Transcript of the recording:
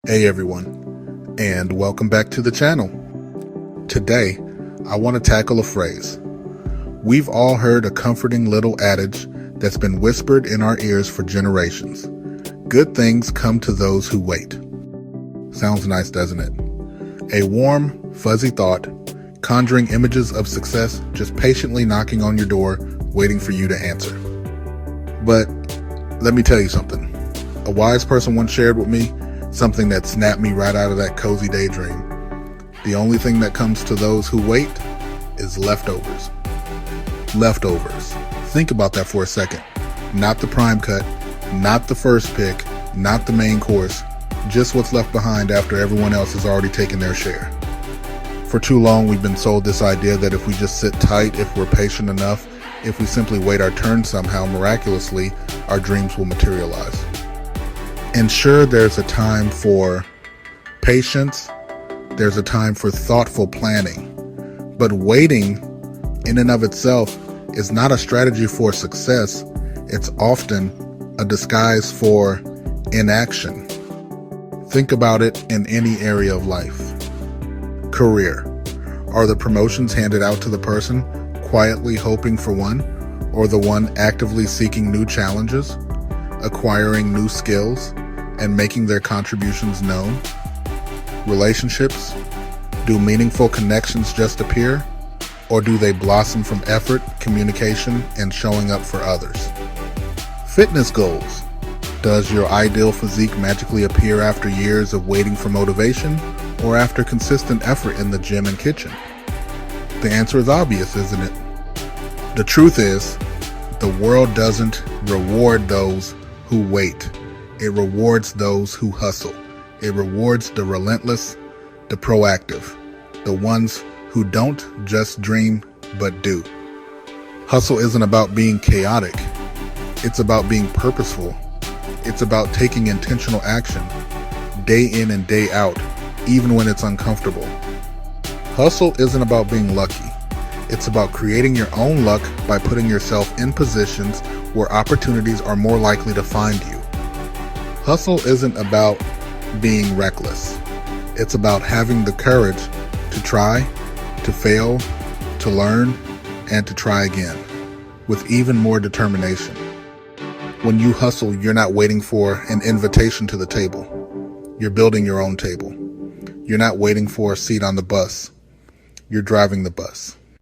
Hey everyone, and welcome back to the channel. Today, I want to tackle a phrase. We've all heard a comforting little adage that's been whispered in our ears for generations. Good things come to those who wait. Sounds nice, doesn't it? A warm, fuzzy thought, conjuring images of success just patiently knocking on your door, waiting for you to answer. But let me tell you something. A wise person once shared with me something that snapped me right out of that cozy daydream. The only thing that comes to those who wait is leftovers. Leftovers. Think about that for a second. Not the prime cut, not the first pick, not the main course, just what's left behind after everyone else has already taken their share. For too long, we've been sold this idea that if we just sit tight, if we're patient enough, if we simply wait our turn somehow, miraculously, our dreams will materialize. And sure, there's a time for patience, there's a time for thoughtful planning, but waiting in and of itself is not a strategy for success. It's often a disguise for inaction. Think about it in any area of life. Career. Are the promotions handed out to the person quietly hoping for one, or the one actively seeking new challenges, acquiring new skills, and making their contributions known? Relationships. Do meaningful connections just appear, or do they blossom from effort, communication, and showing up for others? Fitness goals. Does your ideal physique magically appear after years of waiting for motivation, or after consistent effort in the gym and kitchen? The answer is obvious, isn't it? The truth is, the world doesn't reward those who wait. It rewards those who hustle. It rewards the relentless, the proactive, the ones who don't just dream, but do. Hustle isn't about being chaotic. It's about being purposeful. It's about taking intentional action, day in and day out, even when it's uncomfortable. Hustle isn't about being lucky. It's about creating your own luck by putting yourself in positions where opportunities are more likely to find you. Hustle isn't about being reckless. It's about having the courage to try, to fail, to learn, and to try again, with even more determination. When you hustle, you're not waiting for an invitation to the table. You're building your own table. You're not waiting for a seat on the bus. You're driving the bus.